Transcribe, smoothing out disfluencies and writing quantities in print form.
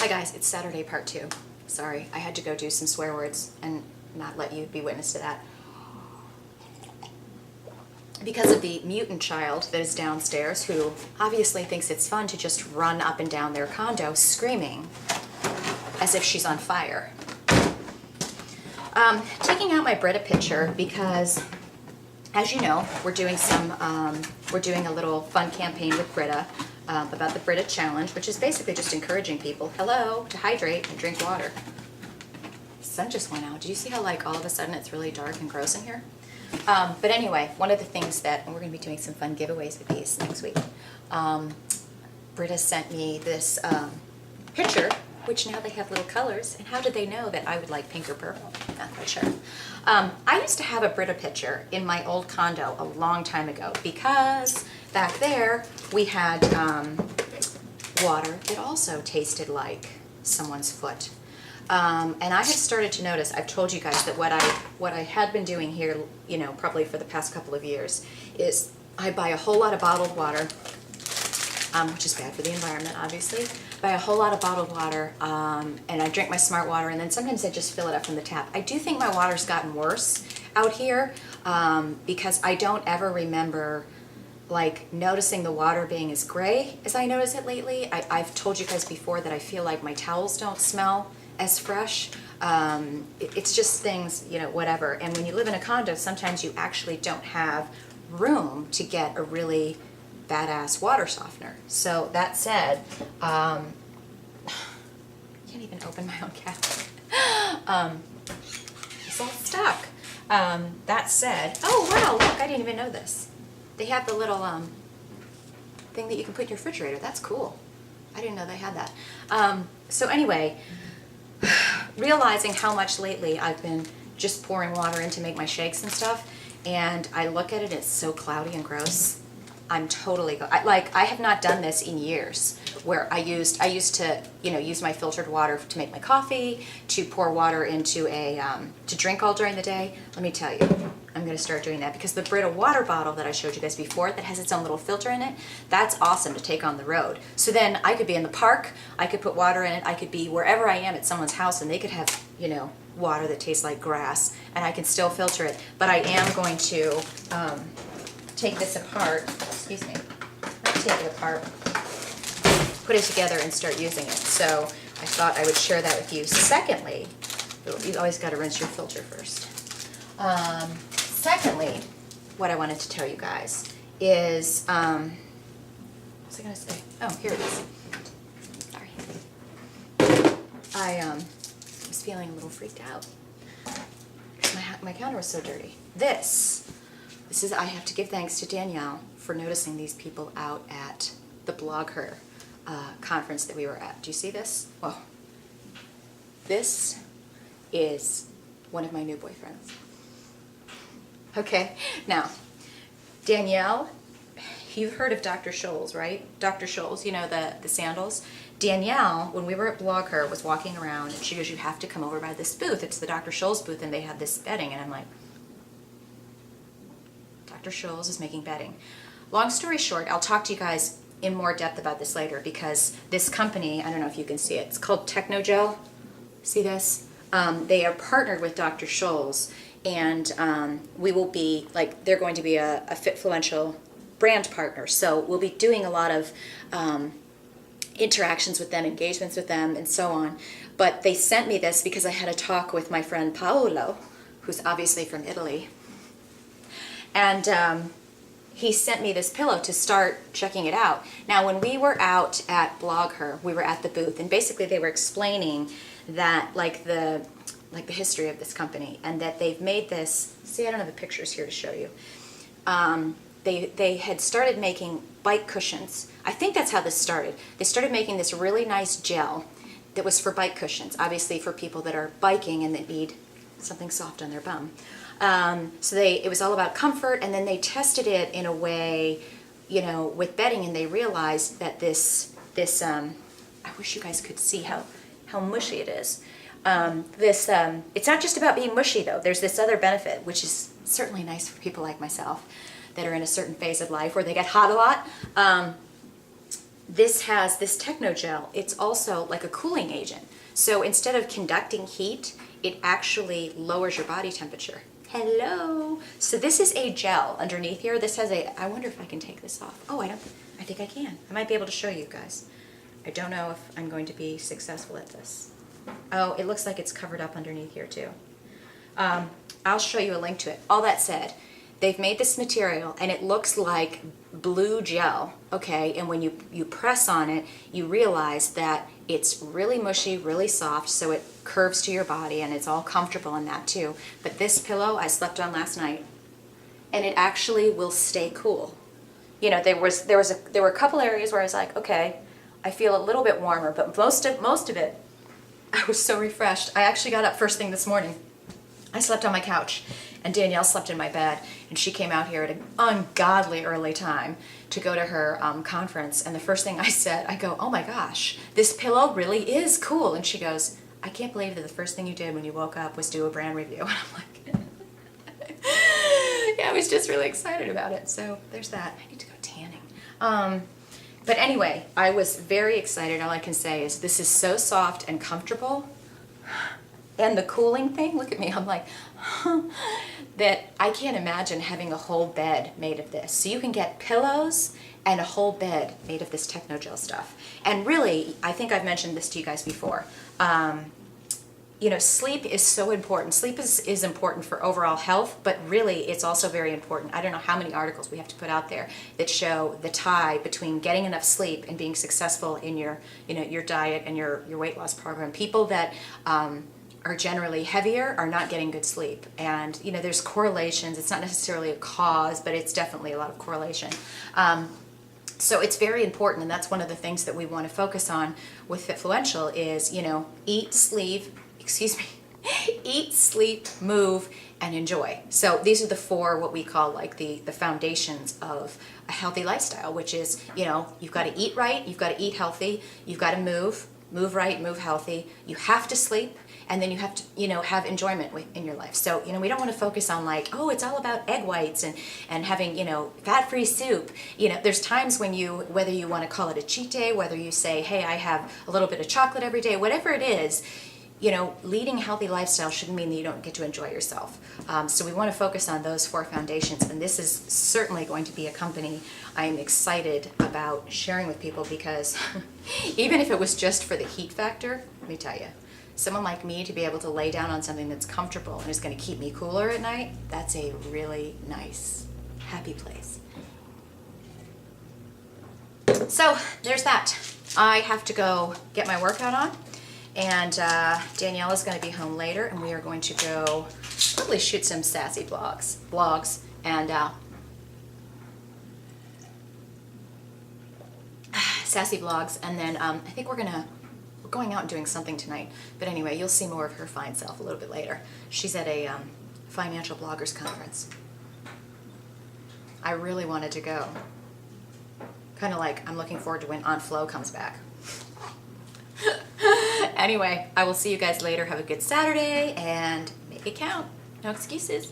Hi guys, it's Saturday part 2. Sorry, I had to go do some swear words and not let you be witness to that. Because of the mutant child that is downstairs who obviously thinks it's fun to just run up and down their condo screaming as if she's on fire. Taking out my Brita pitcher because, as you know, we're doing a little fun campaign with Brita about the Brita Challenge, which is basically just encouraging people, hello, to hydrate and drink water. The sun just went out. Did you see how like all of a sudden it's really dark and gross in here? But anyway, one of the things that, and we're going to be doing some fun giveaways with these next week, Brita sent me this pitcher, which now they have little colors. And how did they know that I would like pink or purple? Not quite sure. I used to have a Brita pitcher in my old condo a long time ago because back there we had water that also tasted like someone's foot. And I have started to notice, I've told you guys that what I had been doing here, you know, probably for the past couple of years, is I buy a whole lot of bottled water, which is bad for the environment, obviously. Buy a whole lot of bottled water, and I drink my smart water, and then sometimes I just fill it up from the tap. I do think my water's gotten worse out here because I don't ever remember like noticing the water being as gray as I notice it lately. I've told you guys before that I feel like my towels don't smell as fresh. It's just things, you know, whatever. And when you live in a condo, sometimes you actually don't have room to get a really badass water softener. So that said, I can't even open my own cabinet. It's all stuck. That said, oh wow, look, I didn't even know this. They have the little thing that you can put in your refrigerator. That's cool. I didn't know they had that. So anyway, realizing how much lately I've been just pouring water in to make my shakes and stuff, and I look at it, it's so cloudy and gross. I'm totally, I have not done this in years, where I used to, you know, use my filtered water to make my coffee, to pour water into to drink all during the day. Let me tell you, I'm going to start doing that because the Brita water bottle that I showed you guys before that has its own little filter in it, that's awesome to take on the road. So then I could be in the park, I could put water in it, I could be wherever I am at someone's house and they could have, you know, water that tastes like grass and I can still filter it. But I am going to take this apart, excuse me, take it apart, put it together and start using it. So I thought I would share that with you. Secondly, you always got to rinse your filter first. Secondly, what I wanted to tell you guys is, what was I going to say? Oh, here it is. Sorry. I was feeling a little freaked out. My counter was so dirty. This is, I have to give thanks to Danielle for noticing these people out at the VLOG2 conference that we were at. Do you see this? Well, this is one of my new boyfriends. Okay, now, Danielle, you've heard of Dr. Scholl's, right? Dr. Scholl's, you know, the sandals. Danielle, when we were at VLOG2, was walking around and she goes, you have to come over by this booth. It's the Dr. Scholl's booth and they have this bedding. And I'm like, Dr. Scholl's is making bedding. Long story short, I'll talk to you guys in more depth about this later because this company, I don't know if you can see it, it's called Techo-Gel. See this? They are partnered with Dr. Scholl's and we will be, like, they're going to be a Fitfluential brand partner. So we'll be doing a lot of interactions with them, engagements with them, and so on. But they sent me this because I had a talk with my friend Paolo, who's obviously from Italy. And he sent me this pillow to start checking it out. Now, when we were out at VLOG2, we were at the booth, and basically they were explaining that, like the history of this company, and that they've made this. See, I don't have the pictures here to show you. They had started making bike cushions. I think that's how this started. They started making this really nice gel that was for bike cushions, obviously for people that are biking and that need something soft on their bum. So it was all about comfort, and then they tested it in a way, you know, with bedding, and they realized that this I wish you guys could see how mushy it is. It's not just about being mushy though. There's this other benefit, which is certainly nice for people like myself that are in a certain phase of life where they get hot a lot. this has this Techo-Gel. It's also like a cooling agent. So instead of conducting heat, it actually lowers your body temperature. Hello. So this is a gel underneath here. This has a, I wonder if I can take this off. Oh, I think I can. I might be able to show you guys. I don't know if I'm going to be successful at this. Oh, it looks like it's covered up underneath here too. I'll show you a link to it. All that said, they've made this material and it looks like blue gel, okay? And when you press on it, you realize that it's really mushy, really soft, so it curves to your body and it's all comfortable in that too. But this pillow I slept on last night and it actually will stay cool. You know, there were a couple areas where I was like, okay, I feel a little bit warmer, but most of it, I was so refreshed. I actually got up first thing this morning. I slept on my couch, and Danielle slept in my bed, and she came out here at an ungodly early time to go to her conference, and the first thing I said, I go, oh my gosh, this pillow really is cool, and she goes, I can't believe that the first thing you did when you woke up was do a brand review, and I'm like, yeah, I was just really excited about it, so there's that. I need to go tanning. But anyway, I was very excited. All I can say is this is so soft and comfortable. And the cooling thing, look at me, I'm like, that I can't imagine having a whole bed made of this. So you can get pillows and a whole bed made of this Techo-Gel stuff. And really, I think I've mentioned this to you guys before. You know, sleep is so important. Sleep is important for overall health, but really it's also very important. I don't know how many articles we have to put out there that show the tie between getting enough sleep and being successful in your, you know, your diet and your weight loss program. People that are generally heavier are not getting good sleep. And, you know, there's correlations. It's not necessarily a cause, but it's definitely a lot of correlation. So it's very important, and that's one of the things that we want to focus on with Fitfluential is, you know, eat, sleep, move, and enjoy. So these are the four, what we call like the foundations of a healthy lifestyle, which is, you know, you've got to eat right, you've got to eat healthy, you've got to move right, move healthy, you have to sleep, and then you have to, you know, have enjoyment in your life. So, you know, we don't want to focus on like, oh, it's all about egg whites and having, you know, fat-free soup. You know, there's times when you, whether you want to call it a cheat day, whether you say, hey, I have a little bit of chocolate every day, whatever it is, you know, leading a healthy lifestyle shouldn't mean that you don't get to enjoy yourself. So we want to focus on those four foundations, and this is certainly going to be a company I'm excited about sharing with people because even if it was just for the heat factor, let me tell you, someone like me to be able to lay down on something that's comfortable and is going to keep me cooler at night, that's a really nice, happy place. So there's that. I have to go get my workout on. And Danielle is going to be home later, and we are going to go probably shoot some sassy vlogs, and sassy vlogs, and then I think we're going out and doing something tonight. But anyway, you'll see more of her fine self a little bit later. She's at a financial bloggers conference. I really wanted to go. Kind of like I'm looking forward to when Aunt Flo comes back. Anyway, I will see you guys later. Have a good Saturday and make it count. No excuses.